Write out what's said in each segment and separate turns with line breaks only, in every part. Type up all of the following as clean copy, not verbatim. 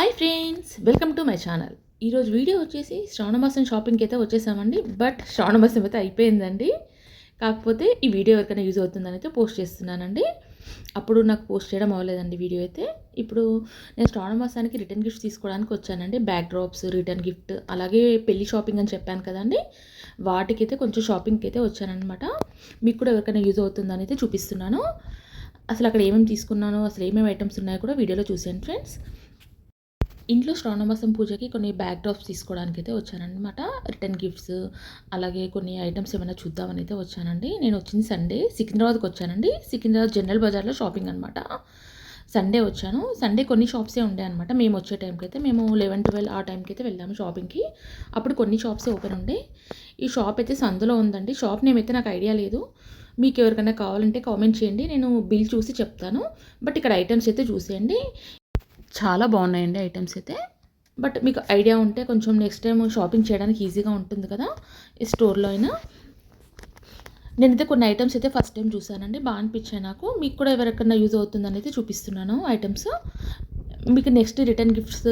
Hi friends, welcome to my channel. ఈరోజు video వచ్చేసి శ్రావణ మాసం షాపింగ్కి అయితే వచ్చేసామండి. బట్ శ్రావణ మాసం అయితే అయిపోయిందండి. కాకపోతే ఈ వీడియో ఎవరికైనా యూజ్ అవుతుందని అయితే పోస్ట్ చేస్తున్నానండి. అప్పుడు నాకు పోస్ట్ చేయడం అవ్వలేదండి వీడియో అయితే. ఇప్పుడు నేను శ్రావణ మాసానికి రిటర్న్ గిఫ్ట్స్ తీసుకోవడానికి వచ్చానండి. బ్యాక్ డ్రాప్స్, రిటర్న్ గిఫ్ట్, అలాగే పెళ్లి షాపింగ్ అని చెప్పాను కదండి. వాటికైతే కొంచెం షాపింగ్కి అయితే వచ్చానమాట. మీకు కూడా ఎవరికైనా యూజ్ అవుతుందని అయితే చూపిస్తున్నాను. అసలు అక్కడ ఏమేమి తీసుకున్నానో, అసలు ఏమేమి ఐటమ్స్ ఉన్నాయో కూడా వీడియోలో చూసాను ఫ్రెండ్స్. ఇంట్లో శ్రావణ మాసం పూజకి కొన్ని బ్యాక్ డ్రాప్స్ తీసుకోవడానికి అయితే వచ్చానన్నమాట. రిటర్న్ గిఫ్ట్స్, అలాగే కొన్ని ఐటమ్స్ ఏమైనా చూద్దామని అయితే వచ్చానండి. నేను వచ్చింది సండే సికింద్రాబాద్కి వచ్చానండి. సికింద్రాబాద్ జనరల్ బజార్లో షాపింగ్ అనమాట. సండే వచ్చాను. సండే కొన్ని షాప్సే ఉండే అనమాట. మేము వచ్చే టైంకి అయితే మేము 11-12 ఆ టైంకి అయితే వెళ్ళాము షాపింగ్కి. అప్పుడు కొన్ని షాప్సే ఓపెన్ ఉండే. ఈ షాప్ అయితే సందులో ఉందండి. షాప్ నేమ్ అయితే నాకు ఐడియా లేదు. మీకు ఎవరికైనా కావాలంటే కామెంట్ చేయండి, నేను బిల్ చూసి చెప్తాను. బట్ ఇక్కడ ఐటమ్స్ అయితే చూసేయండి. చాలా బాగున్నాయండి ఐటమ్స్ అయితే. బట్ మీకు ఐడియా ఉంటే కొంచెం నెక్స్ట్ టైం షాపింగ్ చేయడానికి ఈజీగా ఉంటుంది కదా ఈ స్టోర్లో అయినా. నేనైతే కొన్ని ఐటమ్స్ అయితే ఫస్ట్ టైం చూసానండి, బాగా అనిపించాయి నాకు. మీకు కూడా ఎవరికైనా యూజ్ అవుతుందని అయితే చూపిస్తున్నాను ఐటమ్స్. మీకు నెక్స్ట్ రిటర్న్ గిఫ్ట్స్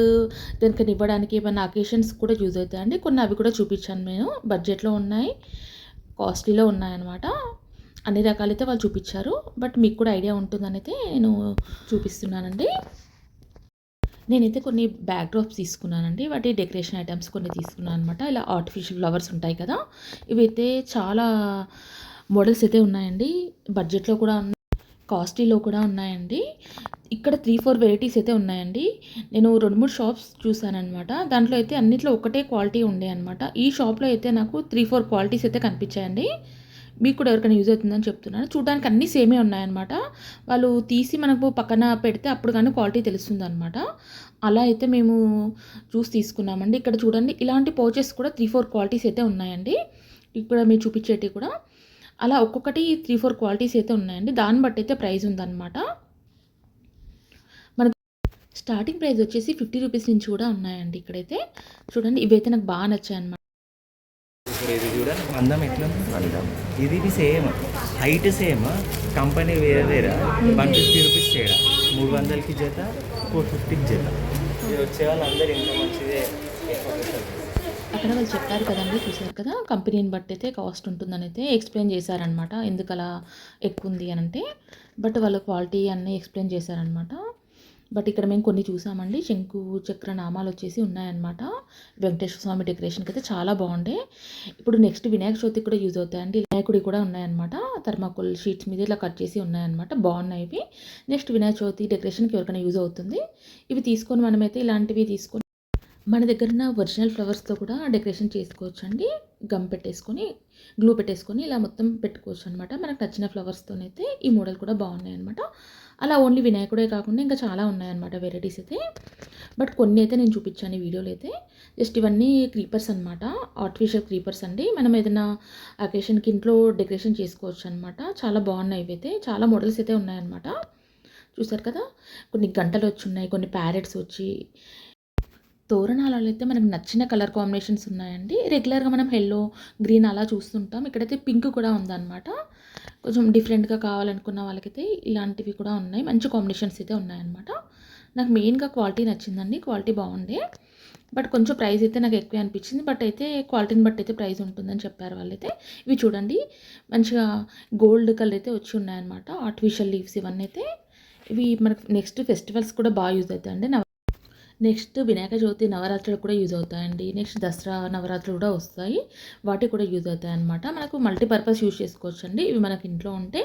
దేనికైనా ఇవ్వడానికి ఏమైనా అకేషన్స్ కూడా యూజ్ అవుతాయండి. కొన్ని అవి కూడా చూపించాను నేను. బడ్జెట్లో ఉన్నాయి, కాస్ట్లీలో ఉన్నాయన్నమాట. అన్ని రకాలైతే వాళ్ళు చూపించారు. బట్ మీకు కూడా ఐడియా ఉంటుందని అయితే నేను చూపిస్తున్నానండి. నేనైతే కొన్ని బ్యాక్ డ్రాప్స్ తీసుకున్నానండి. వాటి డెకరేషన్ ఐటమ్స్ కొన్ని తీసుకున్నాను అనమాట. ఇలా ఆర్టిఫిషియల్ ఫ్లవర్స్ ఉంటాయి కదా, ఇవైతే చాలా మోడల్స్ అయితే ఉన్నాయండి. బడ్జెట్లో కూడా ఉన్నాయి, కాస్ట్లీలో కూడా ఉన్నాయండి. ఇక్కడ 3-4 వెరైటీస్ అయితే ఉన్నాయండి. నేను 2-3 షాప్స్ చూసానమాట. దాంట్లో అయితే అన్నిట్లో ఒకటే క్వాలిటీ ఉండే అనమాట. ఈ షాప్లో అయితే నాకు 3-4 క్వాలిటీస్ అయితే కనిపించాయండి. మీకు కూడా ఎవరికైనా యూజ్ అవుతుందని చెప్తున్నాను. చూడడానికి అన్నీ సేమే ఉన్నాయన్నమాట. వాళ్ళు తీసి మనకు పక్కన పెడితే అప్పుడు కానీ క్వాలిటీ తెలుస్తుందన్నమాట. అలా అయితే మేము చూసి తీసుకున్నామండి. ఇక్కడ చూడండి, ఇలాంటి పౌచెస్ కూడా 3-4 క్వాలిటీస్ అయితే ఉన్నాయండి. ఇక్కడ మీరు చూపించేటివి కూడా అలా ఒక్కొక్కటి 3-4 క్వాలిటీస్ అయితే ఉన్నాయండి. దాన్ని బట్టి అయితే ప్రైస్ ఉందన్నమాట. మనకు స్టార్టింగ్ ప్రైస్ వచ్చేసి 50 రూపీస్ నుంచి కూడా ఉన్నాయండి. ఇక్కడైతే చూడండి, ఇవైతే నాకు బాగా నచ్చాయి అన్నమాట.
ఇప్పుడు ఇది చూడండి, మందం ఎట్లుంది. మందం ఇది సేమ్ హైట్ సేమ్, కంపెనీ వేరే వేరే. 150 రూపీస్ తేడా. 300కి జత, 450కి జత. ఇది వచ్చే వాళ్ళందరూ ఇంత మంచిదే.
అక్కడ వాళ్ళు చెప్పారు కదండి, చూసారు కదా, కంపెనీని బట్టి అయితే కాస్ట్ ఉంటుందని అయితే ఎక్స్ప్లెయిన్ చేశారనమాట. ఎందుకు అలా ఎక్కువ ఉంది అని అంటే, బట్ వాళ్ళ క్వాలిటీ అన్నీ ఎక్స్ప్లెయిన్ చేశారనమాట. బట్ ఇక్కడ మేము కొన్ని చూసామండి. శంకు చక్ర నామాలు వచ్చేసి ఉన్నాయన్నమాట. వెంకటేశ్వర స్వామి డెకరేషన్కి అయితే చాలా బాగుండే. ఇప్పుడు నెక్స్ట్ వినాయక చవితికి కూడా యూజ్ అవుతాయండి. వినాయకుడి కూడా ఉన్నాయన్నమాట. థర్మాకోల్ షీట్స్ మీద ఇలా కట్ చేసి ఉన్నాయన్నమాట. బాగున్నాయి ఇవి. నెక్స్ట్ వినాయక చవితి డెకరేషన్కి ఎవరికైనా యూజ్ అవుతుంది. ఇవి తీసుకొని మనమైతే ఇలాంటివి తీసుకొని మన దగ్గర ఉన్న ఒరిజినల్ ఫ్లవర్స్తో కూడా డెకరేషన్ చేసుకోవచ్చు అండి. గమ్ పెట్టేసుకొని, గ్లూ పెట్టేసుకొని ఇలా మొత్తం పెట్టుకోవచ్చు అనమాట. మనకు నచ్చిన ఫ్లవర్స్తోనైతే ఈ మోడల్ కూడా బాగున్నాయి అనమాట. అలా ఓన్లీ వినాయకుడే కాకుండా ఇంకా చాలా ఉన్నాయన్నమాట వెరైటీస్ అయితే. బట్ కొన్ని అయితే నేను చూపించాను ఈ వీడియోలో అయితే. జస్ట్ ఇవన్నీ క్రీపర్స్ అనమాట, ఆర్టిఫిషియల్ క్రీపర్స్ అండి. మనం ఏదైనా అకేషన్కి ఇంట్లో డెకరేషన్ చేసుకోవచ్చు అనమాట. చాలా బాగున్నాయి ఇవైతే. చాలా మోడల్స్ అయితే ఉన్నాయన్నమాట. చూసారు కదా, కొన్ని గంటలు వచ్చి ఉన్నాయి, కొన్ని ప్యారెట్స్ వచ్చి. తోరణాలలో అయితే మనకు నచ్చిన కలర్ కాంబినేషన్స్ ఉన్నాయండి. రెగ్యులర్గా మనం ఎల్లో, గ్రీన్ అలా చూస్తుంటాం. ఇక్కడైతే పింక్ కూడా ఉందన్నమాట. కొంచెం డిఫరెంట్గా కావాలనుకున్న వాళ్ళకైతే ఇలాంటివి కూడా ఉన్నాయి. మంచి కాంబినేషన్స్ అయితే ఉన్నాయన్నమాట. నాకు మెయిన్గా క్వాలిటీ నచ్చిందండి. క్వాలిటీ బాగుండే. బట్ కొంచెం ప్రైస్ అయితే నాకు ఎక్కువ అనిపించింది. బట్ అయితే క్వాలిటీని బట్టి అయితే ప్రైస్ ఉంటుందని చెప్పారు వాళ్ళైతే. ఇవి చూడండి, మంచిగా గోల్డ్ కలర్ అయితే వచ్చి ఉన్నాయన్నమాట. ఆర్టిఫిషియల్ లీవ్స్ ఇవన్నీ అయితే. ఇవి మనకు నెక్స్ట్ ఫెస్టివల్స్ కూడా బాగా యూజ్ అవుతాయండి. నెక్స్ట్ వినాయక చవితి నవరాత్రులు కూడా యూజ్ అవుతాయండి. నెక్స్ట్ దసరా నవరాత్రులు కూడా వస్తాయి, వాటికి కూడా యూజ్ అవుతాయి అనమాట. మనకు మల్టీపర్పస్ యూజ్ చేసుకోవచ్చు అండి ఇవి మనకి ఇంట్లో ఉంటే.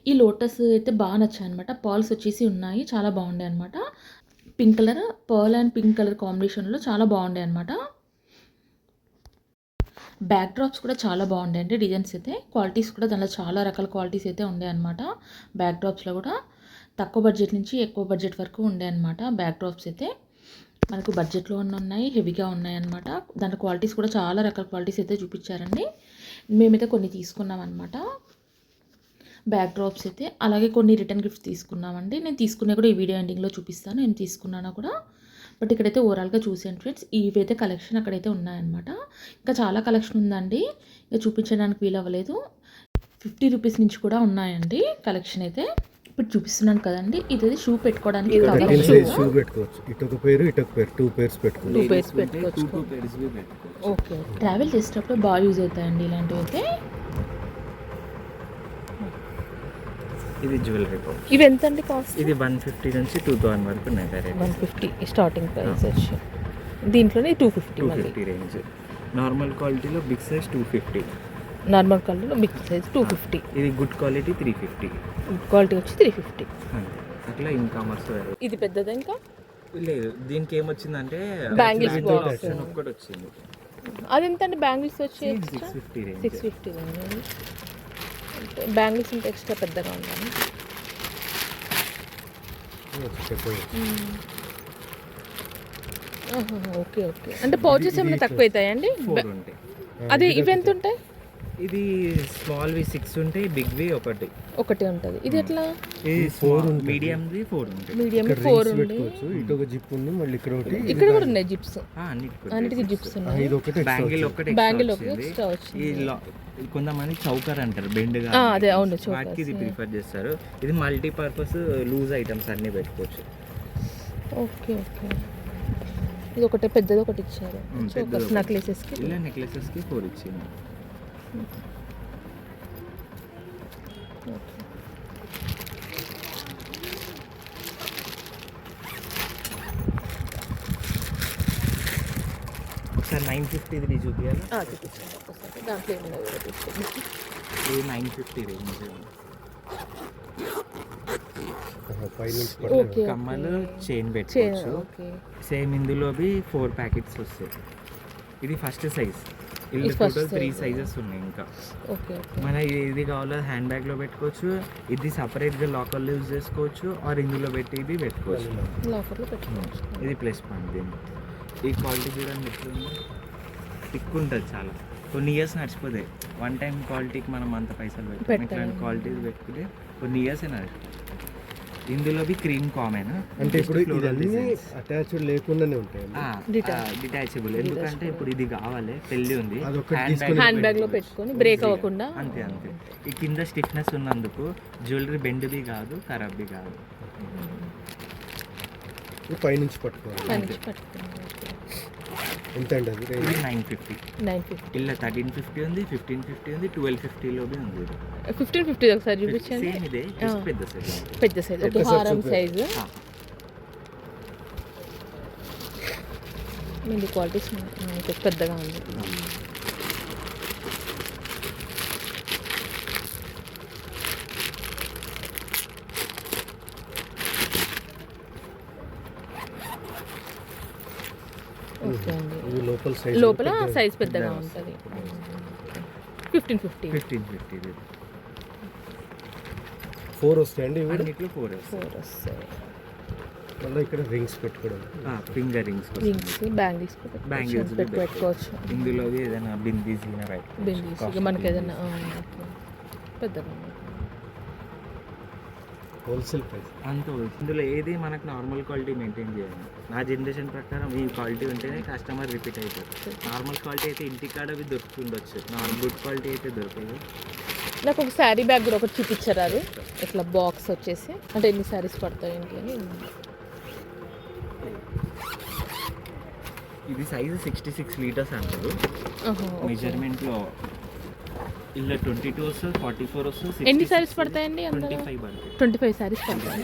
ఈ లోటస్ అయితే బాగా నచ్చాయి అనమాట. పర్ల్స్ వచ్చేసి ఉన్నాయి, చాలా బాగుండే అనమాట. Pink colour, pearl and pink colour కాంబినేషన్లో చాలా బాగుండే అనమాట. బ్యాక్ డ్రాప్స్ కూడా చాలా బాగుండే అండి. డిజైన్స్ అయితే, క్వాలిటీస్ కూడా దానిలో చాలా రకాల క్వాలిటీస్ అయితే ఉండే అనమాట. బ్యాక్ డ్రాప్స్లో కూడా తక్కువ బడ్జెట్ నుంచి ఎక్కువ బడ్జెట్ వరకు ఉండే అనమాట. బ్యాక్ డ్రాప్స్ అయితే మనకు బడ్జెట్లో ఉన్నాయి, హెవీగా ఉన్నాయన్నమాట. దాని క్వాలిటీస్ కూడా చాలా రకాల క్వాలిటీస్ అయితే చూపించారండి. మేమైతే కొన్ని తీసుకున్నాం అనమాట బ్యాక్ డ్రాప్స్ అయితే. అలాగే కొన్ని రిటర్న్ గిఫ్ట్స్ తీసుకున్నామండి. నేను తీసుకునే కూడా ఈ వీడియో ఎండింగ్లో చూపిస్తాను ఏం తీసుకున్నానో కూడా. బట్ ఇక్కడైతే ఓవరాల్గా చూసాను ఫ్రెండ్స్. ఇవైతే కలెక్షన్ అక్కడైతే ఉన్నాయన్నమాట. ఇంకా చాలా కలెక్షన్ ఉందండి, ఇక చూపించడానికి వీలు అవ్వలేదు. 50 రూపీస్ నుంచి కూడా ఉన్నాయండి కలెక్షన్ అయితే. ఇప్పుడు చూపిస్తున్నాను కదండి, ఇది షూ పెట్టుకోవడానికి
ఇక్కడ
కవర్
కింద
షూ.
షూ పెట్టుకోవచ్చు. ఇటొక పేరు ఇటొక పేరు 2 పేర్స్ పెట్టుకోవచ్చు.
Two pairs పెట్టుకోవచ్చు.
టూ పేర్స్ పెట్టుకోవచ్చు.
ఓకే, ట్రావెల్ చేసేటప్పుడు బాగా యూజ్ అవుతాయండి ఇలాంటివి అయితే.
ఇది జ్యువెలరీ పౌచ్.
ఇవి ఎంత అండి కాస్ట్?
ఇది 150 నుంచి 2000 వరకు ఉన్నాయి రేట్.
150 స్టార్టింగ్ ప్రైస్ వచ్చి, దీంట్లోనే 250 మళ్ళీ.
250 రేంజ్. నార్మల్ క్వాలిటీలో బిగ్ సైజ్ 250.
నార్మల్ కలర్లో బిగ్ సైజ్ 250,
ఇది గుడ్ క్వాలిటీ 350.
క్వాలిటీ వచ్చి 350.
అంతే. అట్లా ఇన్కామర్స్
ఇది పెద్దదా ఇంకా?
లేదు, దీనికి ఏమొచ్చిందంటే
Bangles box.
ఆప్షన్ ఒక్కటి వచ్చింది.
అది ఎంత అండి బ్యాంగిల్స్ వచ్చి?
650 రేంజ్.
650 అండి. బ్యాంగిల్స్ ఇంత ఎక్స్ట్రా పెద్దగా ఉండాలి. ఓకే ఓకే, అంటే పౌచెస్ ఏమైనా తక్కువ అవుతాయండి?
4 ఉంటాయి.
అదే ఇవి ఎంత ఉంటాయి?
ఇది స్మాల్ వి 6 ఉంటాయి, బిగ్ వి ఒకటి
ఉంటుంది. ఇది ఎట్లా?
ఇది 4 మీడియం వి 4 ఉంటాయి.
మీడియం
ఇక్కడ
4
rings
ఉంది.
పెట్టుకోవచ్చు. ఇటొక జిప్ ఉంది, మళ్ళీ ఇక్కడ ఒకటి.
ఇక్కడ కూడా ఉన్నాయి జిప్స్,
అన్నిటికీ
అన్నిటికీ జిప్స్ ఉన్నాయి.
ఇది ఒకటి
బ్యాంగిల్ ఒకటి
బ్యాంగిల్
extra
ఒక
వచ్చింది.
ఎక్స్ట్రా వచ్చింది.
ఈ కొంతమంది చౌకర్ అంటారు, బెండ్గా.
అదే అవును,
వాటికి ఇది ప్రిఫర్ చేస్తారు. ఇది మల్టీపర్పస్ లూజ్ ఐటమ్స్ అన్ని పెట్టుకోవచ్చు.
ఓకే ఓకే, ఇది ఒకటే పెద్దది ఒకటి ఇచ్చారు.
పెద్దది ఒకటి.
నెక్లెసెస్కి.
ఇలా నెక్లెసెస్కి 4 ఇచ్చింది. ఒకసారి 950 ఇది చూపించాలి.
చూపించండి ఒకసారి, దాంట్లో ఏమున్నాయి కూడా చూపించండి.
ఇది 950 రేంజ్.
పైనుంచి
ఓకే,
కమ్మలు చైన్ పెట్టుకోవచ్చు.
ఓకే.
సేమ్ ఇందులోవి 4 ప్యాకెట్స్ వస్తాయి. ఇది ఫస్ట్ సైజ్.
ఇది
ఇలా
first
టోటల్ 3
size.
సైజెస్ ఉన్నాయి. ఇంకా
ఓకే ఓకే.
మన ఇది కావాలో హ్యాండ్ బ్యాగ్లో పెట్టుకోవచ్చు, ఇది సపరేట్గా లాకర్లో యూజ్ చేసుకోవచ్చు, ఆర్ ఇందులో పెట్టి ఇది పెట్టుకోవచ్చు.
లాకర్లో పెట్టుకోవచ్చు.
ఇది ప్లస్ పాయింట్ దీన్ని. ఈ క్వాలిటీ చూడండి ఎట్లుంది, థిక్ ఉంటుంది చాలా. కొన్ని ఇయర్స్ నడిచిపోతాయి. వన్ టైం క్వాలిటీకి మనం అంత పైసలు పెట్టుకుంటాం. ఇట్లాంటి క్వాలిటీస్ పెట్టుకుంటే కొన్ని ఇయర్స్ నడిచిపోతాయి. ఇందులోవి క్రీమ్ కామన్.
అంటే ఇప్పుడు ఇదన్నీ అటాచ్డ్ లేకుండానే ఉంటాయి.
డిటాచబుల్. ఎందుకంటే ఇప్పుడు ఇది కావాలి, పెళ్ళి ఉంది,
అదొకటి
హ్యాండ్ బ్యాగ్ లో పెట్టుకొని బ్రేక్ అవ్వకుండా.
అంతే అంతే. ఈ కింద స్టిఫ్నెస్ ఉన్నందుకు జ్యువెలరీ బెండ్ది కాదు, ఖరాబ్ది కాదు.
పైనుంచి పట్టుకోవాలి.
పైనుంచి పట్టుకోవాలి.
ఎంత అండి అది?
ఇది 950.
950.
ఇలా 1350 ఉంది, 1550 ఉంది, 1250లో ఉంది.
1550 ఒకసారి చూపించండి.
సేమ్ ఇదే, just పెద్ద సైజ్.
పెద్ద సైజ్, ఒక
పెద్ద size
హారం
చూపి.
సైజు. ఇది క్వాలిటీస్ పెద్దగా ఉంది. ఓకే అండి.
ఇది లోపల సైజ్.
లోపల సైజ్ పెద్దగా ఉంటుంది. 1550.
1550 ఇది.
4 వస్తాయండి ఇవి.
అన్నిట్లో 4 వస్తాయి.
4 వస్తాయి.
మళ్ళీ ఇక్కడ రింగ్స్ పెట్టుకోవడం.
Finger rings,
rings, bangles
bangles
పెట్టుకోవచ్చు.
ఇందులో ఏదైనా బిందీస్
బిందీస్ ఇక మనకి ఏదైనా పెద్దగా
హోల్సేల్ ప్రైస్
అంత. ఇందులో ఏది మనకు నార్మల్ క్వాలిటీ మెయింటైన్ చేయాలి. నా జనరేషన్ ప్రకారం ఈ క్వాలిటీ ఉంటేనే కస్టమర్ రిపీట్ అవుతారు. నార్మల్ క్వాలిటీ అయితే ఇంటికాడ అవి దొరుకుతుండొచ్చు, గుడ్ క్వాలిటీ అయితే దొరకదు.
నాకు ఒక శారీ బ్యాగ్ కూడా ఒకటి చూపించారు. అది ఇట్లా బాక్స్ వచ్చేసి, అంటే ఎన్ని శారీస్ పడతాయి ఏంటి అని.
ఇది సైజు 66 లీటర్స్ అంటారు. మెజర్మెంట్లో ఇలా 22 వస్తుంది, 44 వస్తుంది.
ఎన్ని శారీస్ పడతాయండి?
25 పడుతుంది.
25 శారీస్ పడతాయి.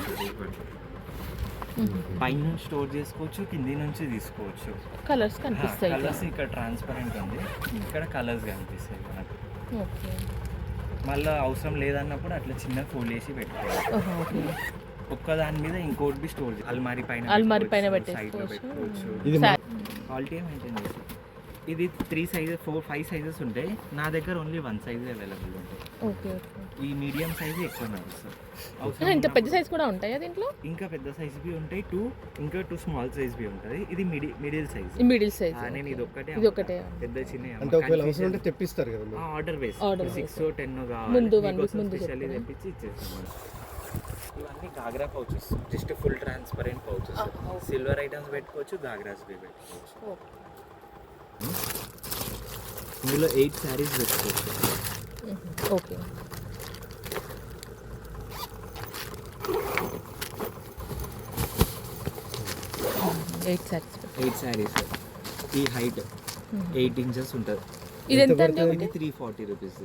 పైన నుంచి స్టోర్ చేసుకోవచ్చు, కింది నుంచి తీసుకోవచ్చు.
కలర్స్ కనిపిస్తాయి.
కలర్స్ ఇక్కడ ట్రాన్స్పరెంట్ ఉంది, ఇక్కడ కలర్స్ కనిపిస్తాయి మనకు.
ఓకే.
మళ్ళీ అవసరం లేదన్నప్పుడు అట్లా చిన్న ఫోల్డ్ చేసి పెట్టుకోవాలి.
ఓకే.
ఒక్క దాని మీద ఇంకోటి బి స్టోర్ అల్మారీ పైన
పెట్టేసుకోవచ్చు.
ఇది
క్వాలిటీ మెయింటైన్ చేసి. ఇది 3 సైజెస్ 5 సైజెస్ ఉంటాయి. నా దగ్గర ఓన్లీ 1 సైజ్ అవైలబుల్ ఉంటాయి.
Okay okay.
ఈ మీడియం సైజ్ ఎక్కువ నడుస్తుంది.
ఇంత పెద్ద సైజ్ కూడా ఉంటాయా దీంట్లో?
ఇంకా పెద్ద సైజ్ బి ఉంటాయి, 2 స్మాల్ సైజ్ బి ఉంటుంది. ఇది మిడిల్ సైజ్.
Middle size.
నేను ఇది ఒకటే
పెద్ద
అంటే ఒకవేళ అవసరం ఉంటే తెప్పిస్తారు కదా మీరు?
Order base. 6 10
ముందు 1 వీక్ ముందు
స్పెషల్లీ తెప్పించి ఇచ్చేస్తాం. ఇవన్నీ ghagra pouches, just full transparent pouches. Silver items పెట్టుకోవచ్చు, గాగ్రాస్ బి పెట్టుకోవచ్చు. ఇందులో 8 శారీస్ పెట్టుకోవచ్చు.
ఓకే. 8 సారీస్
8 శారీస్. ఈ హైట్ 8 ఇంచెస్ ఉంటుంది.
ఇది ఎంత అండి
ఇది
ఒకటి?
340 రూపీస్.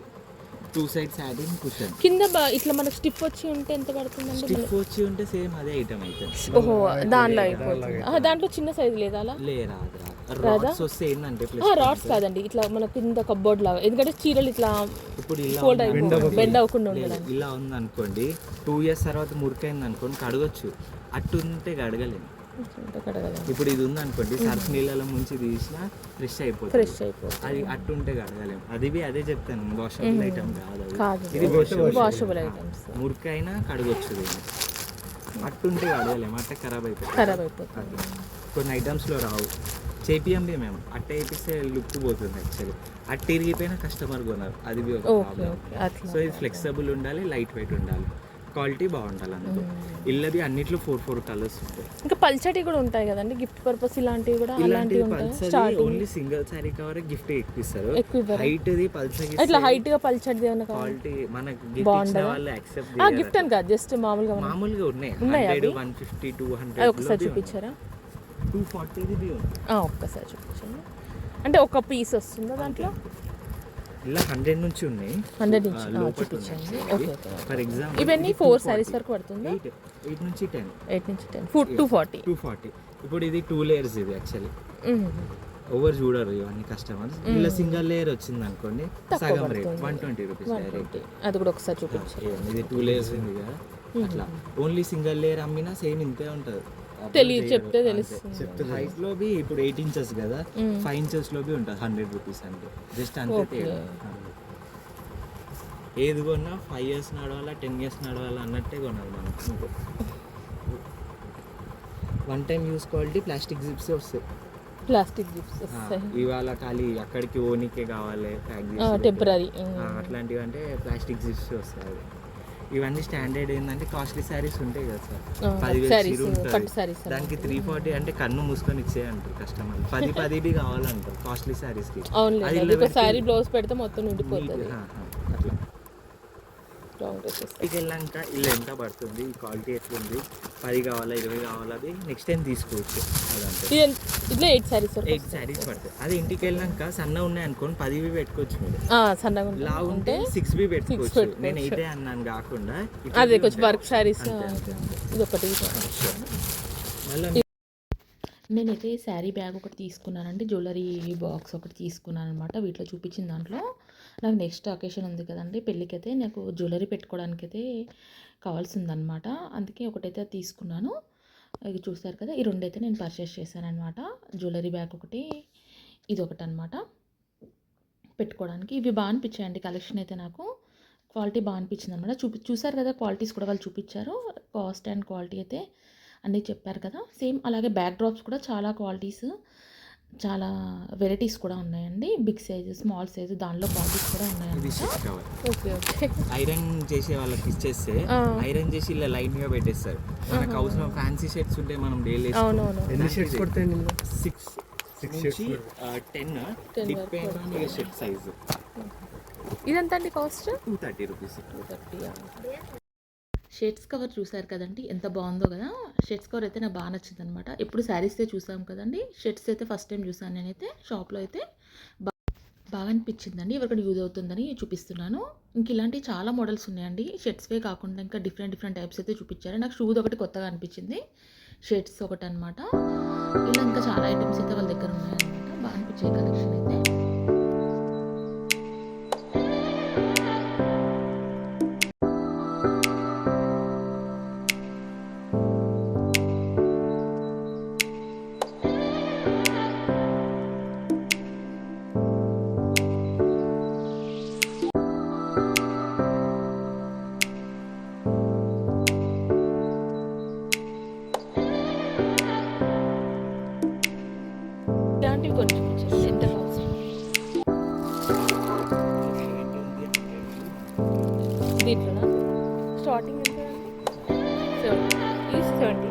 2 side satin cushion.
కింద ఇట్లా మనకు స్టిఫ్ వచ్చి ఉంటే ఎంత పడుతుందండి?
స్టిఫ్ వచ్చి ఉంటే సేమ్ అదే ఐటమ్ అయితే.
ఓహో, దాంట్లో అయిపోతుంది. దాంట్లో చిన్న సైజు లేదా అలా?
రాడ్స్ వస్తే ఏంటంటే
రాడ్స్ కాదండి, ఇట్లా మన కింద కబ్బోర్డ్ లాగా, ఎందుకంటే చీరలు ఇట్లా
ఇప్పుడు ఇలా
ఫోల్డ్ అయిపోతుంది, బెండ్ అవ్వకుండా ఉండడం.
ఇలా ఉంది అనుకోండి, 2 ఇయర్స్ తర్వాత మురికైంది అనుకోండి కడగొచ్చు. అట్టు ఉంటే కడగలేము. ఇప్పుడు ఇది ఉంది అనుకోండి, సర్ఫ్ నీళ్ళలో ముంచి తీసినా ఫ్రెష్ అయిపోతుంది. అది అట్టు ఉంటే కడగలేము. అదే చెప్తాను, వాషబుల్ ఐటమ్ కాదు అది. ఇది
వాషబుల్ ఐటమ్స్.
మురికైనా కడగొచ్చు. దీన్ని అట్టుంటే కడగలేము, అట్టే ఖరాబ్ అయిపోతుంది. కొన్ని ఐటమ్స్లో రావు, చేపియండి మేము. అట్ట వేపిస్తే లుక్ పోతుంది యాక్చువల్లీ. అట్ట ఇరిగిపోయినా కస్టమర్ కొన్నారు, అది ఒక ప్రాబ్లం. సో ఇది ఫ్లెక్సిబుల్ ఉండాలి, లైట్ వెయిట్ ఉండాలి, క్వాలిటీ బాగుండాలి అనుకో. ఇల్లది అన్నిట్లో 4 కలర్స్ ఉంటాయి.
ఇంకా పల్చటి కూడా ఉంటాయి కదండి, గిఫ్ట్ పర్పస్ ఇలాంటివి కూడా.
ఇలాంటివి పల్చది only single sari cover gift ఎక్కిస్తారు. హైట్ ది పల్చకి
ఇట్లా హైట్ గా పల్చటి ఏమన్నా
క్వాలిటీ మనకి గిఫ్ట్ ఇచ్చిన వాళ్ళు యాక్సెప్ట్
ఆ గిఫ్ట్ అని కాదు, జస్ట్ మామూలుగా
ఉన్నాయి. 100, 150, 200
ఒకసారి చూపించారా?
240 ది ఉంది.
ఒక్కసారి చూపించండి. అంటే ఒక పీస్ వస్తుందా దాంట్లో?
ఇలా 100 నుంచి ఉన్నాయి.
100 నుంచి చూపించండి. ఓకే.
ఫర్ ఎగ్జాంపుల్
ఇవన్నీ 4 సారీస్ వరకు పడుతుంది.
8 నుంచి 10.
8 నుంచి 10. 240.
ఇప్పుడు ఇది 2 లేయర్స్. ఇది యాక్చువల్లీ ఓవర్ చూడరు ఇవన్నీ కస్టమర్స్. ఇలా సింగిల్ లేయర్ వచ్చింది అనుకోండి, సగం రేట్ 120 రూపీస్ డైరెక్ట్.
అది కూడా ఒకసారి చూపించండి.
ఇది 2 లేయర్స్ ఉంది కదా, అట్లా ఓన్లీ సింగిల్ లేయర్ అమ్మినా సేమ్ ఇంతే ఉంటుంది.
చెప్తే తెలుస్తుంది.
హైట్ లో బి ఇప్పుడు 8 ఇంచెస్ కదా, 5 ఇంచెస్ లో బి ఉంటుంది 100 రూపీస్ అంటే. జస్ట్ అంతే తేడా. ఏది కొన్నా 5 ఇయర్స్ నడవాలా, 10 ఇయర్స్ నడవాలా అన్నట్టే కొనాలి మనం. One time use quality plastic zips వస్తాయి. ఇవాళ ఖాళీ అక్కడికి ఓనికే కావాలి,
టెంపరీ
అట్లాంటివి అంటే ప్లాస్టిక్ జిప్స్ వస్తాయి. ఇవన్నీ స్టాండర్డ్ ఏంటంటే కాస్ట్లీ శారీస్ ఉంటాయి కదా సార్, 10,000 ఉంటుంది. దానికి 340 అంటే కన్ను మూసుకొని ఇచ్చేయంటారు కస్టమర్. 10 కావాలంటారు కాస్ట్లీ శారీస్కి.
బ్లౌజ్ పెడితే మొత్తం నిండిపోతుంది.
అట్లా ఇంటికి వెళ్ళాక ఇల్లు ఎంత పడుతుంది, ఈ క్వాలిటీ ఎట్లుంది, 10 కావాలా 20 కావాలా, అది నెక్స్ట్ టైం తీసుకోవచ్చు. అదంటే 8 శారీస్ పడుతుంది. అది ఇంటికి వెళ్ళాక సన్న ఉన్నాయి అనుకోండి 10 పెట్టుకోవచ్చు మీరు. లా ఉంటే 6 పెట్టుకోవచ్చు. నేను 8 అన్నాను కాకుండా
అదే కొంచెం వర్క్ శారీస్ ఇది ఒకటి.
మళ్ళీ
నేనైతే శారీ బ్యాగ్ ఒకటి తీసుకున్నానండి, జ్యువెలరీ బాక్స్ ఒకటి తీసుకున్నాను అనమాట. వీటిలో చూపించిన దాంట్లో నాకు నెక్స్ట్ అకేషన్ ఉంది కదండి, పెళ్ళికైతే నాకు జ్యువెలరీ పెట్టుకోవడానికి అయితే కావాల్సిందనమాట. అందుకే ఒకటైతే తీసుకున్నాను. ఇది చూస్తారు కదా, ఈ రెండైతే నేను పర్చేస్ చేశాను అనమాట. జ్యువెలరీ బ్యాగ్ ఒకటి, ఇది ఒకటి అనమాట పెట్టుకోవడానికి. ఇవి బాగా అనిపించాయండి కలెక్షన్ అయితే, నాకు క్వాలిటీ బాగా అనిపించింది అనమాట. చూసారు కదా, క్వాలిటీస్ కూడా వాళ్ళు చూపించారు, కాస్ట్ అండ్ క్వాలిటీ అయితే అన్నీ చెప్పారు కదా. సేమ్ అలాగే బ్యాక్ డ్రాప్స్ కూడా చాలా క్వాలిటీస్, చాలా వెరైటీస్ కూడా ఉన్నాయండి. బిగ్ సైజు, స్మాల్ సైజు, దానిలో క్వాలిటీస్ కూడా ఉన్నాయండి.
ఐరన్ చేసే వాళ్ళకి ఇచ్చేస్తే ఐరన్ చేసి ఇలా లైన్ గా పెట్టేస్తారు. మనకు అవసరం ఫ్యాన్సీ షర్ట్స్ ఉంటే మనం డైలీ
ఎన్ని షర్ట్స్ పడతాయండి?
6 నుంచి 10 depend on your shirt size.
ఇదంతా అండి కాస్ట్
230 రూపీస్.
230. షేడ్స్ కవర్ చూసారు కదండి, ఎంత బాగుందో కదా. షేడ్స్ కవర్ అయితే నాకు బాగా నచ్చింది అనమాట. ఎప్పుడు శారీస్తే చూసాం కదండి, షర్ట్స్ అయితే ఫస్ట్ టైం చూసాను నేనైతే. షాప్లో అయితే బాగా అనిపించిందండి, ఎవరికైనా యూజ్ అవుతుందని చూపిస్తున్నాను. ఇంక ఇలాంటివి చాలా మోడల్స్ ఉన్నాయండి, షర్ట్స్వే కాకుండా ఇంకా డిఫరెంట్ టైప్స్ అయితే చూపించారు. నాకు షూస్ ఒకటి కొత్తగా అనిపించింది, షర్ట్స్ ఒకటి అనమాట. ఇలా ఇంకా చాలా ఐటమ్స్ అయితే వాళ్ళ దగ్గర ఉన్నాయన్నమాట. బాగా అనిపించాయి కలెక్షన్ అయితే. ఇలాంటివి కొన్ని చూపించారు. ఎంత కాస్ట్? దీంట్లోనా స్టార్టింగ్ ఎంత అండి?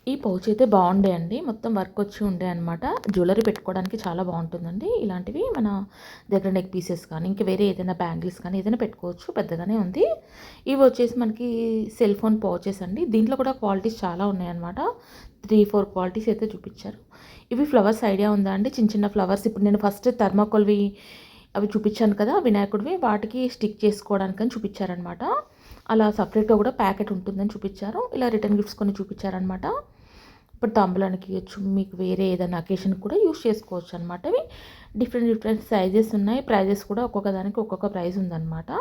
70. ఈ పౌచ్ అయితే బాగుండే అండి, మొత్తం వర్క్ వచ్చి ఉండే అనమాట. జ్యువెలరీ పెట్టుకోవడానికి చాలా బాగుంటుందండి. ఇలాంటివి మన దగ్గర నెక్ పీసెస్ కానీ ఇంకా వేరే ఏదైనా బ్యాంగిల్స్ కానీ ఏదైనా పెట్టుకోవచ్చు. పెద్దగానే ఉంది. ఇవి వచ్చేసి మనకి సెల్ ఫోన్ పౌచెస్ అండి. దీంట్లో కూడా క్వాలిటీస్ చాలా ఉన్నాయన్నమాట. 3-4 క్వాలిటీస్ అయితే చూపించారు. ఇవి ఫ్లవర్స్ ఐడియా ఉందా అండి? చిన్న చిన్న ఫ్లవర్స్. ఇప్పుడు నేను ఫస్ట్ థర్మాకోల్వి అవి చూపించాను కదా వినాయకుడివి, వాటికి స్టిక్ చేసుకోవడానికని చూపించారనమాట. అలా సపరేట్గా కూడా ప్యాకెట్ ఉంటుందని చూపించారు. ఇలా రిటర్న్ గిఫ్ట్స్ కొన్ని చూపించారనమాట. ఇప్పుడు తాంబూలానికి ఇవ్వచ్చు, మీకు వేరే ఏదైనా అకేషన్ కూడా యూస్ చేసుకోవచ్చు అనమాట. ఇవి డిఫరెంట్ సైజెస్ ఉన్నాయి. ప్రైజెస్ కూడా ఒక్కొక్క దానికి ఒక్కొక్క ప్రైస్ ఉందన్నమాట.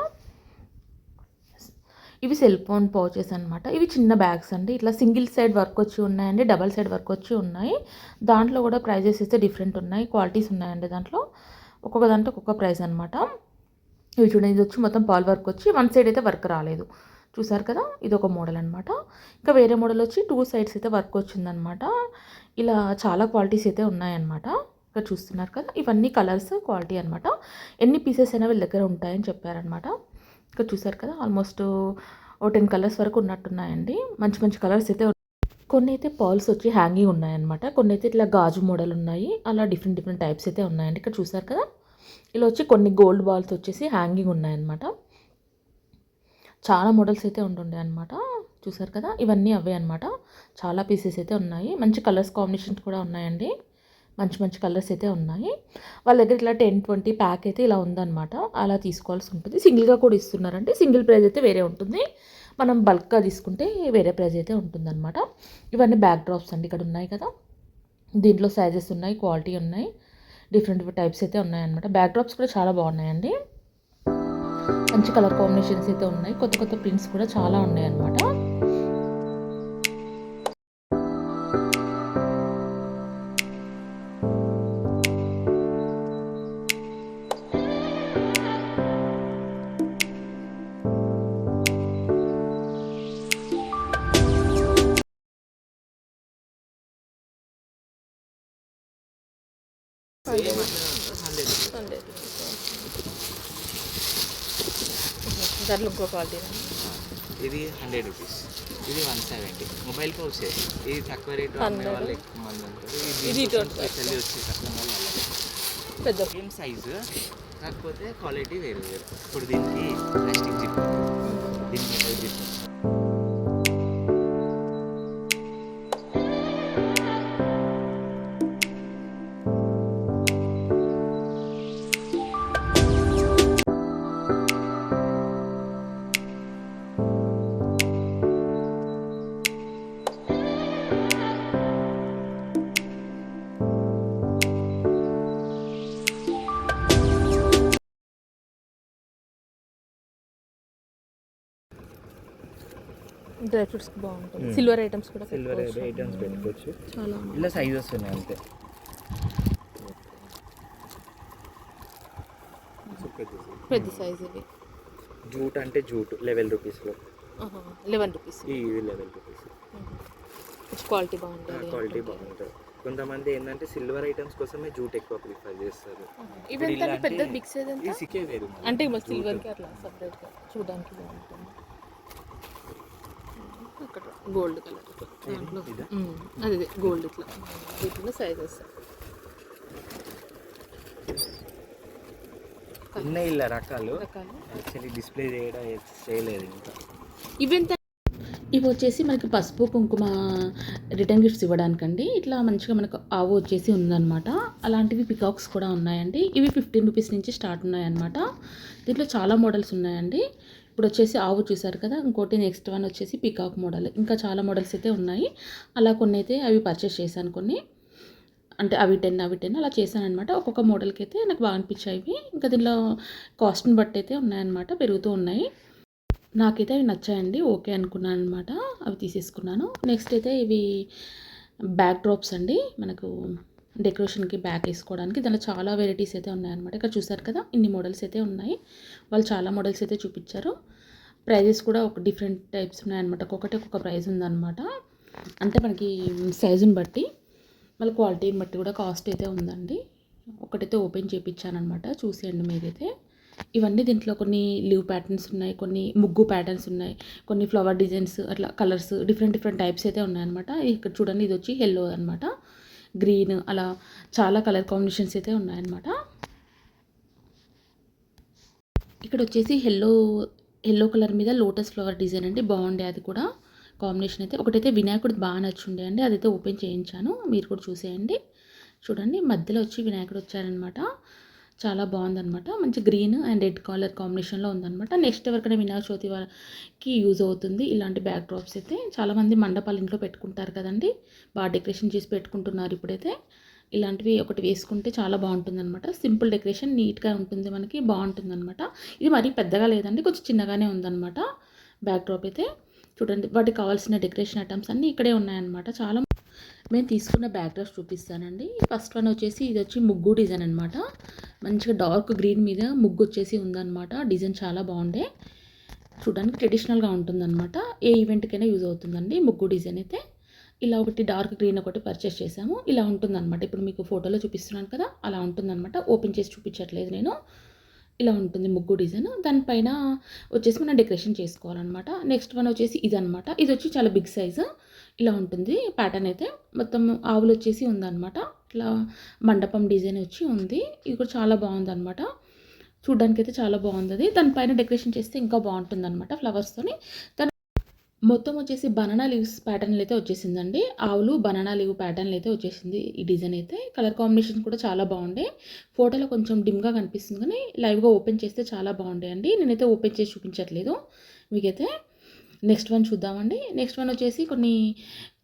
ఇవి సెల్ ఫోన్ పౌచెస్ అనమాట. ఇవి చిన్న బ్యాగ్స్ అండి. ఇట్లా సింగిల్ సైడ్ వర్క్ వచ్చి ఉన్నాయండి, డబల్ సైడ్ వర్క్ వచ్చి ఉన్నాయి. దాంట్లో కూడా ప్రైజెస్ అయితే డిఫరెంట్ ఉన్నాయి, క్వాలిటీస్ ఉన్నాయండి. దాంట్లో ఒక్కొక్క దాంట్లో ఒక్కొక్క ప్రైస్ అనమాట. ఇవి చూడండి, ఇది వచ్చి మొత్తం పాల్ వర్క్ వచ్చి వన్ సైడ్ అయితే వర్క్ రాలేదు, చూసారు కదా. ఇది ఒక మోడల్ అనమాట. ఇంకా వేరే మోడల్ వచ్చి 2 సైడ్స్ అయితే వర్క్ వచ్చిందనమాట. ఇలా చాలా క్వాలిటీస్ అయితే ఉన్నాయన్నమాట. ఇక్కడ చూస్తున్నారు కదా, ఇవన్నీ కలర్స్ క్వాలిటీ అనమాట. ఎన్ని పీసెస్ అయినా వీళ్ళ దగ్గర ఉంటాయని చెప్పారనమాట. ఇక్కడ చూసారు కదా, ఆల్మోస్ట్ 10 కలర్స్ వరకు ఉన్నట్టున్నాయండి. మంచి మంచి కలర్స్ అయితే కొన్ని అయితే పర్ల్స్ వచ్చి హ్యాంగింగ్ ఉన్నాయన్నమాట. కొన్ని అయితే ఇట్లా గాజు మోడల్ ఉన్నాయి. అలా డిఫరెంట్ టైప్స్ అయితే ఉన్నాయండి. ఇక్కడ చూసారు కదా, ఇలా వచ్చి కొన్ని గోల్డ్ బాల్స్ వచ్చేసి హ్యాంగింగ్ ఉన్నాయన్నమాట. చాలా మోడల్స్ అయితే ఉంటుండే అనమాట. చూసారు కదా, ఇవన్నీ అవే అనమాట. చాలా పీసెస్ అయితే ఉన్నాయి. మంచి కలర్స్ కాంబినేషన్స్ కూడా ఉన్నాయండి. మంచి కలర్స్ అయితే ఉన్నాయి. వాళ్ళ దగ్గర ఇట్లా 10-20 ప్యాక్ అయితే ఇలా ఉందన్నమాట. అలా తీసుకోవాల్సి ఉంటుంది. సింగిల్గా కూడా ఇస్తున్నారంటే సింగిల్ ప్రైస్ అయితే వేరే ఉంటుంది. మనం బల్క్గా తీసుకుంటే వేరే ప్రైస్ అయితే ఉంటుందన్నమాట. ఇవన్నీ బ్యాక్ డ్రాప్స్ అండి, ఇక్కడ ఉన్నాయి కదా. దీంట్లో సైజెస్ ఉన్నాయి, క్వాలిటీ ఉన్నాయి, డిఫరెంట్ టైప్స్ అయితే ఉన్నాయన్నమాట. బ్యాక్ డ్రాప్స్ కూడా చాలా బాగున్నాయండి. మంచి కలర్ కాంబినేషన్స్ అయితే ఉన్నాయి. కొత్త ప్రింట్స్ కూడా చాలా ఉన్నాయి అన్నమాట. దాంట్లో ఇంకో క్వాలిటీ
ఇది 100 రూపీస్, ఇది 170. మొబైల్ పౌచ్ ఇది తక్కువ రేటు అమ్మే వాళ్ళు ఎక్కువ మంది ఉంటారు. ఇది స్పెషల్లీ వచ్చే కస్టమర్ వాళ్ళకి
పెద్ద
సేమ్ సైజు, కాకపోతే క్వాలిటీ వేరు. ఇప్పుడు దీనికి ప్లాస్టిక్ జిప్, దీనికి మెటల్ జిప్.
డ్రై ఫ్రూట్స్కి బాగుంటుంది. సిల్వర్ ఐటమ్స్ కూడా
సిల్వర్ ఐటమ్స్ పెట్టుకోవచ్చు.
చాలా
ఇలా సైజెస్ ఉన్నాయి అంతే.
పెద్ద సైజ్ ఇవి.
జూట్ అంటే జూట్ 11 రూపీస్లో.
11 రూపీస్.
ఇది 11 రూపీస్.
క్వాలిటీ బాగుంటుంది.
క్వాలిటీ బాగుంటుంది. కొంతమంది ఏంటంటే సిల్వర్ ఐటమ్స్ కోసమే జూట్ ఎక్కువ ప్రిఫర్ చేస్తారు.
ఇవంతా పెద్ద బిగ్స్ ఏదంతా
సికే వేరు
అంటే సిల్వర్కి అట్లా సపరేట్గా చూడడానికి బాగుంటుంది. అక్కడ గోల్డ్ కలర్ దాంట్లో అదే గోల్డ్ ఇట్లా వీటిలో సైజెస్
ఉన్నాయి. ఇలా రకాలు యాక్చువల్లీ డిస్ప్లే చేయలేదు ఇంకా.
ఇవెంత ఇవి వచ్చేసి మనకి పసుపు కుంకుమ రిటర్న్ గిఫ్ట్స్ ఇవ్వడానికండి. ఇట్లా మంచిగా మనకు ఆవు వచ్చేసి ఉందన్నమాట. అలాంటివి పికాక్స్ కూడా ఉన్నాయండి. ఇవి 15 రూపీస్ నుంచి స్టార్ట్ ఉన్నాయన్నమాట. దీంట్లో చాలా మోడల్స్ ఉన్నాయండి. ఇప్పుడు వచ్చేసి ఆవు చూసారు కదా, ఇంకోటి నెక్స్ట్ వన్ వచ్చేసి పికాక్ మోడల్. ఇంకా చాలా మోడల్స్ అయితే ఉన్నాయి. అలా కొన్ని అయితే అవి పర్చేస్ చేశాను. కొన్ని అంటే అవి 10 అలా చేశాను అనమాట. ఒక్కొక్క మోడల్కి అయితే నాకు బాగా అనిపించాయి. ఇంకా దీనిలో కాస్ట్ని బట్టి అయితే ఉన్నాయన్నమాట, పెరుగుతూ ఉన్నాయి. నాకైతే అవి నచ్చాయండి, ఓకే అనుకున్నాను అనమాట. అవి తీసేసుకున్నాను. నెక్స్ట్ అయితే ఇవి బ్యాక్ డ్రాప్స్ అండి, మనకు డెకరేషన్కి బ్యాక్ వేసుకోవడానికి. దాంట్లో చాలా వెరైటీస్ అయితే ఉన్నాయన్నమాట. ఇక్కడ చూసారు కదా, ఇన్ని మోడల్స్ అయితే ఉన్నాయి. వాళ్ళు చాలా మోడల్స్ అయితే చూపించారు. ప్రైజెస్ కూడా ఒక డిఫరెంట్ టైప్స్ ఉన్నాయన్నమాట. ఒక్కొక్కటి ఒక్కొక్క ప్రైస్ ఉందన్నమాట. అంటే మనకి సైజుని బట్టి మళ్ళీ క్వాలిటీని బట్టి కూడా కాస్ట్ అయితే ఉందండి. ఒకటైతే ఓపెన్ చేయించాను అనమాట, చూసేయండి మీరైతే. ఇవన్నీ దీంట్లో కొన్ని లీవ్ ప్యాటర్న్స్ ఉన్నాయి, కొన్ని ముగ్గు ప్యాటర్న్స్ ఉన్నాయి, కొన్ని ఫ్లవర్ డిజైన్స్ అట్లా కలర్స్ డిఫరెంట్ డిఫరెంట్ టైప్స్ అయితే ఉన్నాయన్నమాట. ఇక్కడ చూడండి ఇది వచ్చి యెల్లో అనమాట, గ్రీన్ అలా చాలా కలర్ కాంబినేషన్స్ అయితే ఉన్నాయన్నమాట. ఇక్కడ వచ్చేసి యెల్లో కలర్ మీద లోటస్ ఫ్లవర్ డిజైన్ అండి, బాగుండే అది కూడా కాంబినేషన్ అయితే. ఒకటైతే వినాయకుడు బాగా నచ్చుండే అండి, అదైతే ఓపెన్ చేయించాను, మీరు కూడా చూసేయండి. చూడండి మధ్యలో వచ్చి వినాయకుడు వచ్చారనమాట, చాలా బాగుందనమాట. మంచి గ్రీన్ అండ్ రెడ్ కలర్ కాంబినేషన్లో ఉందనమాట. నెక్స్ట్ ఎవరికైనా వినాయక చవితి వారికి యూజ్ అవుతుంది ఇలాంటి బ్యాక్ డ్రాప్స్ అయితే. చాలామంది మండపాలు ఇంట్లో పెట్టుకుంటారు కదండి, బాగా డెకరేషన్ చేసి పెట్టుకుంటున్నారు ఇప్పుడైతే. ఇలాంటివి ఒకటి వేసుకుంటే చాలా బాగుంటుందన్నమాట. సింపుల్ డెకరేషన్ నీట్గా ఉంటుంది, మనకి బాగుంటుందన్నమాట. ఇది మరీ పెద్దగా లేదండి, కొంచెం చిన్నగానే ఉందన్నమాట బ్యాక్ డ్రాప్ అయితే. చూడండి వాటికి కావాల్సిన డెకరేషన్ ఐటమ్స్ అన్నీ ఇక్కడే ఉన్నాయన్నమాట. చాలా మేము తీసుకున్న బ్యాక్ డ్రాప్స్ చూపిస్తానండి. ఫస్ట్ వన్ వచ్చేసి ఇది వచ్చి ముగ్గు డిజైన్ అనమాట. మంచిగా డార్క్ గ్రీన్ మీద ముగ్గు వచ్చేసి ఉందన్నమాట. డిజైన్ చాలా బాగుండే, చూడడానికి ట్రెడిషనల్గా ఉంటుందన్నమాట. ఏ ఈవెంట్కైనా యూజ్ అవుతుందండి ముగ్గు డిజైన్ అయితే. ఇలా ఒకటి డార్క్ గ్రీన్ ఒకటి పర్చేస్ చేసాము, ఇలా ఉంటుందన్నమాట. ఇప్పుడు మీకు ఫోటోలో చూపిస్తున్నాను కదా, అలా ఉంటుందన్నమాట. ఓపెన్ చేసి చూపించట్లేదు నేను. ఇలా ఉంటుంది ముగ్గు డిజైన్. దానిపైన వచ్చేసి మనం డెకరేషన్ చేసుకోవాలన్నమాట. నెక్స్ట్ వన్ వచ్చేసి ఇదనమాట. ఇది వచ్చి చాలా బిగ్ సైజు, ఇలా ఉంటుంది ప్యాటర్న్ అయితే. మొత్తం ఆవులు వచ్చేసి ఉందన్నమాట, ఇట్లా మండపం డిజైన్ వచ్చి ఉంది. ఇది కూడా చాలా బాగుందన్నమాట, చూడ్డానికి అయితే చాలా బాగుంది. దానిపైన డెకరేషన్ చేస్తే ఇంకా బాగుంటుందన్నమాట ఫ్లవర్స్తోని. దాని మొత్తం వచ్చేసి బనానా లీవ్స్ ప్యాటర్న్లు అయితే వచ్చేసిందండి. ఆవులు బనానా లీవ్ ప్యాటర్న్లు అయితే వచ్చేసింది ఈ డిజైన్ అయితే. కలర్ కాంబినేషన్ కూడా చాలా బాగుండే. ఫోటోలో కొంచెం డిమ్గా కనిపిస్తుంది కానీ లైవ్గా ఓపెన్ చేస్తే చాలా బాగుండే అండి. నేనైతే ఓపెన్ చేసి చూపించట్లేదు మీకైతే. నెక్స్ట్ వన్ చూద్దామండి. నెక్స్ట్ వన్ వచ్చేసి కొన్ని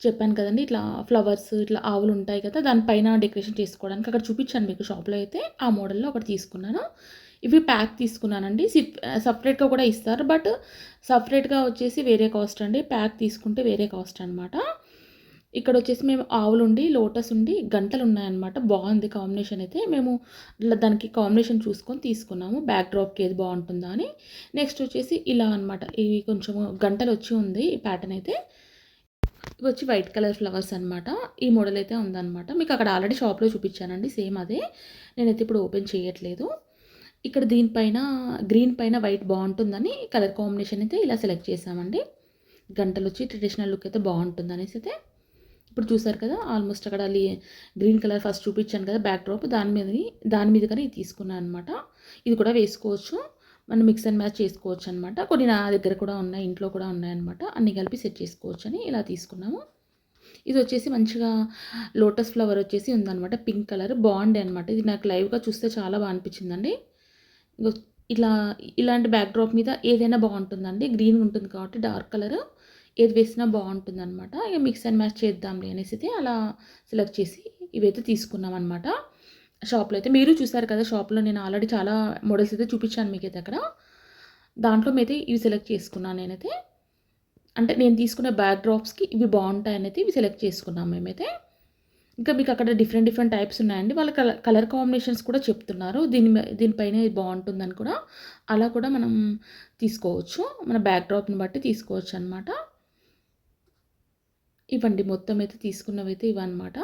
చెప్పాను కదండి, ఇట్లా ఫ్లవర్స్ ఇట్లా ఆవులు ఉంటాయి కదా, దానిపైన డెకరేషన్ చేసుకోవడానికి అక్కడ చూపించాను మీకు షాప్లో అయితే. ఆ మోడల్లో ఒకటి తీసుకున్నాను. ఇవి ప్యాక్ తీసుకున్నానండి. సపరేట్గా కూడా ఇస్తారు, బట్ సపరేట్గా వచ్చేసి వేరే కాస్ట్ అండి, ప్యాక్ తీసుకుంటే వేరే కాస్ట్ అనమాట. ఇక్కడ వచ్చేసి మేము ఆవులు ఉండి లోటస్ ఉండి గంటలు ఉన్నాయన్నమాట. బాగుంది కాంబినేషన్ అయితే. మేము దానికి కాంబినేషన్ చూసుకొని తీసుకున్నాము, బ్యాక్ డ్రాప్కి ఏది బాగుంటుందా అని. నెక్స్ట్ వచ్చేసి ఇలా అనమాట, ఇవి కొంచెం గంటలు వచ్చి ఉంది ఈ ప్యాటర్న్ అయితే. ఇవి వచ్చి వైట్ కలర్ ఫ్లవర్స్ అనమాట. ఈ మోడల్ అయితే ఉందన్నమాట. మీకు అక్కడ ఆల్రెడీ షాప్లో చూపించానండి, సేమ్ అదే. నేనైతే ఇప్పుడు ఓపెన్ చేయట్లేదు. ఇక్కడ దీనిపైన గ్రీన్ పైన వైట్ బాగుంటుందని కలర్ కాంబినేషన్ అయితే ఇలా సెలెక్ట్ చేసామండి. గంటలు వచ్చి ట్రెడిషనల్ లుక్ అయితే బాగుంటుంది అనేసి అయితే. ఇప్పుడు చూసారు కదా, ఆల్మోస్ట్ అక్కడ గ్రీన్ కలర్ ఫస్ట్ చూపించాను కదా బ్యాక్ డ్రాప్, దాని మీద కానీ ఇది తీసుకున్నాను అనమాట. ఇది కూడా వేసుకోవచ్చు, మనం మిక్స్ అండ్ మ్యాచ్ చేసుకోవచ్చు అనమాట. కొన్ని నా దగ్గర కూడా ఉన్నాయి, ఇంట్లో కూడా ఉన్నాయన్నమాట. అన్నీ కలిపి సెట్ చేసుకోవచ్చు అని ఇలా తీసుకున్నాము. ఇది వచ్చేసి మంచిగా లోటస్ ఫ్లవర్ వచ్చేసి ఉందన్నమాట, పింక్ కలర్ బాగుండే అనమాట. ఇది నాకు లైవ్గా చూస్తే చాలా బాగా అనిపించిందండి. ఇలాంటి బ్యాక్ డ్రాప్ మీద ఏదైనా బాగుంటుందండి. గ్రీన్ ఉంటుంది కాబట్టి డార్క్ కలర్ ఏది వేసినా బాగుంటుందన్నమాట. ఇక మిక్స్ అండ్ మ్యాచ్ చేద్దాంలే అనేసి అయితే అలా సెలెక్ట్ చేసి ఇవైతే తీసుకున్నాం అనమాట షాప్లో అయితే. మీరు చూసారు కదా షాప్లో, నేను ఆల్రెడీ చాలా మోడల్స్ అయితే చూపించాను మీకైతే అక్కడ. దాంట్లో అయితే ఇవి సెలెక్ట్ చేసుకున్నాను నేనైతే. అంటే నేను తీసుకున్న బ్యాక్ డ్రాప్స్కి ఇవి బాగుంటాయని అయితే ఇవి సెలెక్ట్ చేసుకున్నాం మేమైతే. ఇంకా మీకు అక్కడ డిఫరెంట్ టైప్స్ ఉన్నాయండి. వాళ్ళ కలర్ కాంబినేషన్స్ కూడా చెప్తున్నారు, దీనిపైన ఇది బాగుంటుందని కూడా. అలా కూడా మనం తీసుకోవచ్చు, మన బ్యాక్ డ్రాప్ని బట్టి తీసుకోవచ్చు అనమాట. ఇవ్వండి మొత్తం అయితే తీసుకున్నవి అయితే ఇవన్నమాట,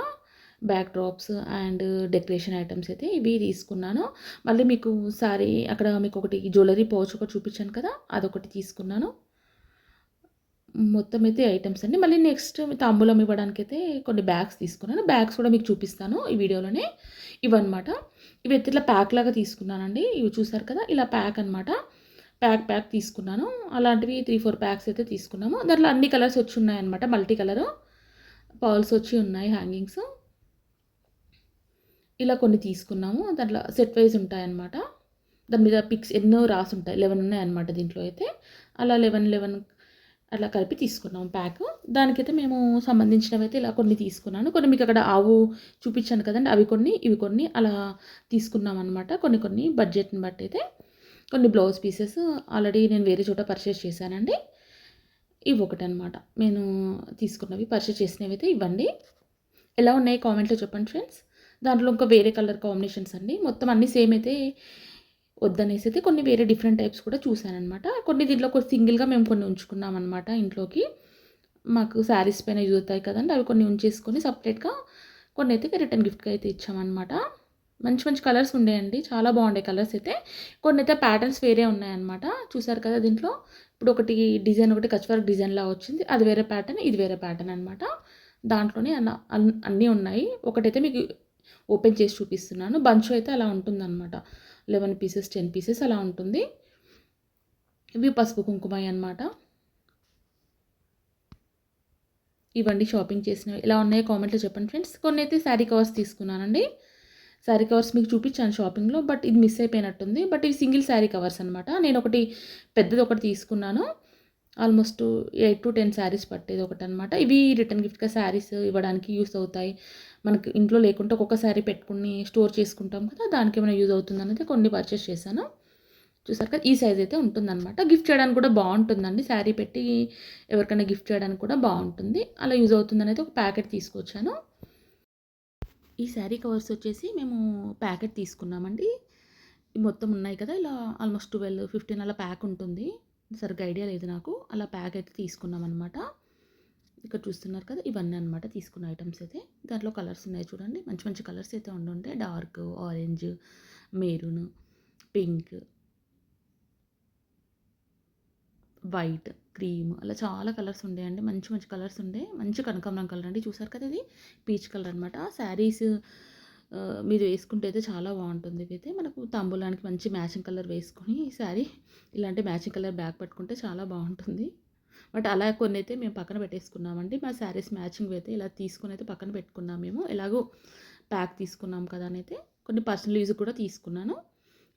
back drops and decoration items అయితే ఇవి తీసుకున్నాను. మళ్ళీ మీకు సారీ అక్కడ మీకు ఒకటి జ్యువెలరీ పౌచ్ ఒకటి చూపించాను కదా, అదొకటి తీసుకున్నాను. మొత్తం అయితే ఐటమ్స్ అండి. మళ్ళీ నెక్స్ట్ తాంబూలం ఇవ్వడానికి అయితే కొన్ని బ్యాగ్స్ తీసుకున్నాను. బ్యాగ్స్ కూడా మీకు చూపిస్తాను ఈ వీడియోలోనే. ఇవన్నమాట, ఇవి అయితే ఇట్లా ప్యాక్ లాగా తీసుకున్నానండి. ఇవి చూసారు కదా, ఇలా ప్యాక్ అనమాట. ప్యాక్ తీసుకున్నాను. అలాంటివి 3-4 ప్యాక్స్ అయితే తీసుకున్నాము. దాంట్లో అన్ని కలర్స్ వచ్చి ఉన్నాయన్నమాట, మల్టీ కలరు పర్ల్స్ వచ్చి ఉన్నాయి, హ్యాంగింగ్స్ ఇలా కొన్ని తీసుకున్నాము. దాంట్లో సెట్ వైజ్ ఉంటాయన్నమాట. దాని మీద పిక్స్ ఎన్నో రాసి ఉంటాయి, 11 ఉన్నాయన్నమాట దీంట్లో అయితే. అలా 11 అట్లా కలిపి తీసుకున్నాం ప్యాక్. దానికైతే మేము సంబంధించినవి అయితే ఇలా కొన్ని తీసుకున్నాను. కొన్ని మీకు అక్కడ ఆవు చూపించాను కదండి, అవి కొన్ని ఇవి కొన్ని అలా తీసుకున్నాం అనమాట. కొన్ని బడ్జెట్ని బట్టి అయితే. కొన్ని బ్లౌజ్ పీసెస్ ఆల్రెడీ నేను వేరే చోట పర్చేస్ చేశానండి. ఇవి ఒకటి అనమాట నేను తీసుకున్నవి, పర్చేస్ చేసినవి అయితే ఇవ్వండి. ఎలా ఉన్నాయి కామెంట్లో చెప్పండి ఫ్రెండ్స్. దాంట్లో ఇంకా వేరే కలర్ కాంబినేషన్స్ అండి, మొత్తం అన్నీ సేమ్ అయితే వద్దనేసి అయితే కొన్ని వేరే డిఫరెంట్ టైప్స్ కూడా చూశానమాట. కొన్ని దీంట్లో సింగిల్గా మేము కొన్ని ఉంచుకున్నాం అనమాట ఇంట్లోకి. మాకు శారీస్ పైన యూజ్ అవుతాయి కదండి, అవి కొన్ని ఉంచేసుకొని సపరేట్గా కొన్ని అయితే రిటర్న్ గిఫ్ట్గా అయితే ఇచ్చామన్నమాట. మంచి మంచి కలర్స్ ఉండేయండి, చాలా బాగుండే కలర్స్ అయితే. కొన్ని అయితే ప్యాటర్న్స్ వేరే ఉన్నాయన్నమాట. చూసారు కదా దీంట్లో. ఇప్పుడు ఒకటి డిజైన్, ఒకటి కచ్ వర్క్ డిజైన్లా వచ్చింది, అది వేరే ప్యాటర్న్, ఇది వేరే ప్యాటర్న్ అనమాట. దాంట్లోనే అన్నీ ఉన్నాయి. ఒకటైతే మీకు ఓపెన్ చేసి చూపిస్తున్నాను. బంచ్ అయితే అలా ఉంటుందన్నమాట. 11 పీసెస్, 10 పీసెస్ అలా ఉంటుంది. ఇవి పసుపు కుంకుమ అనమాట. ఇవ్వండి షాపింగ్ చేసినవి. ఎలా ఉన్నాయో కామెంట్లో చెప్పండి ఫ్రెండ్స్. కొన్ని అయితే శారీ కవర్స్ తీసుకున్నానండి. శారీ కవర్స్ మీకు చూపించాను షాపింగ్లో, బట్ ఇది మిస్ అయిపోయినట్టుంది. బట్ ఇవి సింగిల్ శారీ కవర్స్ అనమాట. నేను ఒకటి పెద్దది ఒకటి తీసుకున్నాను. ఆల్మోస్ట్ 8 to 10 శారీస్ పట్టేది ఒకటి అనమాట. ఇవి రిటర్న్ గిఫ్ట్గా శారీస్ ఇవ్వడానికి యూస్ అవుతాయి. మనకి ఇంట్లో లేకుంటే ఒక్కొక్క శారీ పెట్టుకుని స్టోర్ చేసుకుంటాం కదా, దానికి ఏమైనా యూజ్ అవుతుంది అనేది కొన్ని పర్చేస్ చేశాను. చూసారు కదా, ఈ సైజ్ అయితే ఉంటుందన్నమాట. గిఫ్ట్ చేయడానికి కూడా బాగుంటుందండి. శారీ పెట్టి ఎవరికైనా గిఫ్ట్ చేయడానికి కూడా బాగుంటుంది. అలా యూజ్ అవుతుందని అయితే ఒక ప్యాకెట్ తీసుకొచ్చాను. ఈ శారీ కవర్స్ వచ్చేసి మేము ప్యాకెట్ తీసుకున్నామండి. మొత్తం ఉన్నాయి కదా, ఇలా ఆల్మోస్ట్ 12, 15 అలా ప్యాక్ ఉంటుంది. సరిగ్గా ఐడియా లేదు నాకు. అలా ప్యాక్ అయితే తీసుకున్నాం అనమాట. ఇక్కడ చూస్తున్నారు కదా, ఇవన్నీ అనమాట తీసుకున్న ఐటమ్స్ అయితే. దాంట్లో కలర్స్ ఉన్నాయి చూడండి, మంచి మంచి కలర్స్ అయితే ఉండుంటాయి. Dark orange, maroon, pink, white, cream, అలా చాలా కలర్స్ ఉండేయండి. మంచి మంచి కలర్స్ ఉండే. మంచి కనకాంబరం కలర్ అండి. చూసారు కదా, ఇది పీచ్ కలర్ అనమాట. శారీస్ మీరు వేసుకుంటే అయితే చాలా బాగుంటుంది. ఇదైతే మనకు తాంబూలానికి మంచి మ్యాచింగ్ కలర్ వేసుకొని శారీ ఇలాంటి మ్యాచింగ్ కలర్ బ్యాగ్ పెట్టుకుంటే చాలా బాగుంటుంది. బట్ అలా కొన్ని అయితే మేము పక్కన పెట్టేసుకున్నామండి. మా శారీస్ మ్యాచింగ్ అయితే ఇలా తీసుకుని అయితే పక్కన పెట్టుకున్నాం మేము. ఎలాగో ప్యాక్ తీసుకున్నాం కదా అని అయితే కొన్ని పర్సనల్ యూజ్ కూడా తీసుకున్నాను,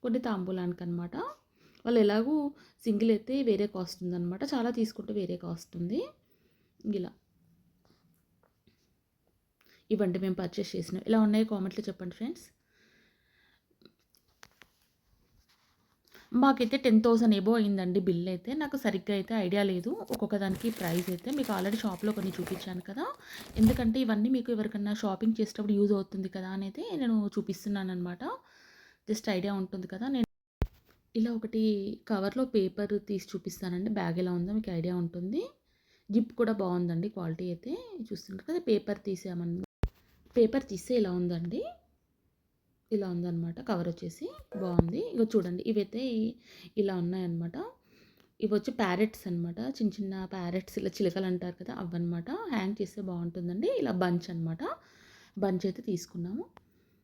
కొన్ని తాంబూలానికి అనమాట. వాళ్ళు ఎలాగూ సింగిల్ అయితే వేరే కాస్ట్ ఉందన్నమాట, చాలా తీసుకుంటే వేరే కాస్ట్ ఉంది. ఇలా ఇవండి మేము పర్చేస్ చేసినాం. ఇలా ఉన్నాయో కామెంట్లో చెప్పండి ఫ్రెండ్స్. మాకైతే 10,000 ఎబో అయిందండి బిల్ అయితే. నాకు సరిగ్గా అయితే ఐడియా లేదు ఒక్కొక్క దానికి ప్రైస్ అయితే. మీకు ఆల్రెడీ షాప్లో కొన్ని చూపించాను కదా, ఎందుకంటే ఇవన్నీ మీకు ఎవరికన్నా షాపింగ్ చేసేటప్పుడు యూజ్ అవుతుంది కదా అని అయితే నేను చూపిస్తున్నాను అనమాట. జస్ట్ ఐడియా ఉంటుంది కదా. నేను ఇలా ఒకటి కవర్లో పేపర్ తీసి చూపిస్తానండి, బ్యాగ్ ఎలా ఉందో మీకు ఐడియా ఉంటుంది. జిప్ కూడా బాగుందండి, క్వాలిటీ అయితే చూస్తుంటారు కదా. పేపర్ తీస్తే ఇలా ఉందండి, ఇలా ఉందన్నమాట. కవర్ వచ్చేసి బాగుంది. ఇగో చూడండి, ఇవైతే ఇలా ఉన్నాయన్నమాట. ఇవి వచ్చి ప్యారెట్స్ అనమాట, చిన్న చిన్న ప్యారెట్స్, ఇలా చిలకలు అంటారు కదా, అవన్నమాట. హ్యాంగ్ చేస్తే బాగుంటుందండి. ఇలా బంచ్ అనమాట. బంచ్ అయితే తీసుకున్నాము.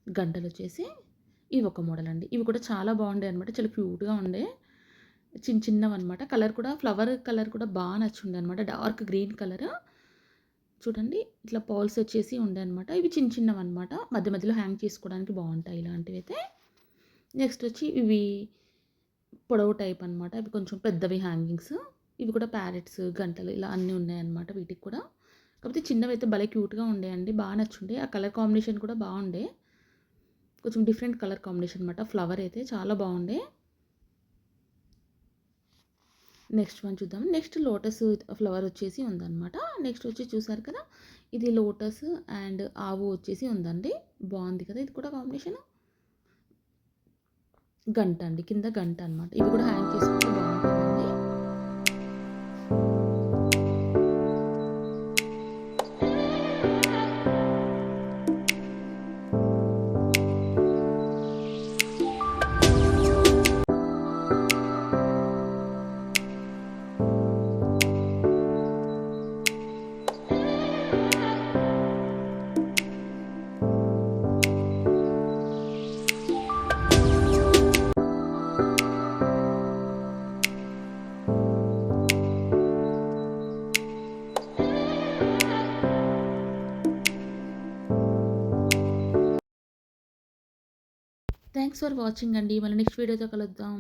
గంటలు వచ్చేసి ఇవి ఒక మోడల్ అండి. ఇవి కూడా చాలా బాగుండే అనమాట, చాలా క్యూట్గా ఉండే, చిన్న చిన్నవి అనమాట. కలర్ కూడా ఫ్లవర్ కలర్ కూడా బాగా నచ్చుండే అనమాట, డార్క్ గ్రీన్ కలర్. చూడండి ఇట్లా పౌల్స్ వచ్చేసి ఉండే అనమాట. ఇవి చిన్న చిన్నవి అనమాట, మధ్య మధ్యలో హ్యాంగ్ చేసుకోవడానికి బాగుంటాయి ఇలాంటివి అయితే. నెక్స్ట్ వచ్చి ఇవి పొడవు టైప్ అనమాట, ఇవి కొంచెం పెద్దవి హ్యాంగింగ్స్. ఇవి కూడా ప్యారెట్స్, గంటలు ఇలా అన్నీ ఉన్నాయన్నమాట వీటికి కూడా. కాకపోతే చిన్నవి అయితే భలే క్యూట్గా ఉండేయండి, బాగా నచ్చుండే. ఆ కలర్ కాంబినేషన్ కూడా బాగుండే, కొంచెం డిఫరెంట్ కలర్ కాంబినేషన్ అనమాట. ఫ్లవర్ అయితే చాలా బాగుండే. నెక్స్ట్ వన్ చూద్దాం. నెక్స్ట్ లోటస్ ఫ్లవర్ వచ్చేసి ఉందన్నమాట. నెక్స్ట్ వచ్చి చూసారు కదా, ఇది లోటస్ అండ్ ఆవు వచ్చేసి ఉందండి. బాగుంది కదా ఇది కూడా కాంబినేషన్. గంట అండి, కింద గంట అనమాట. ఇవి కూడా హ్యాంగ్ చేసుకుంటే బాగుంటుందండి. థ్యాంక్స్ ఫర్ వాచింగ్ అండి. మళ్ళీ నెక్స్ట్ వీడియోతో కలుద్దాం.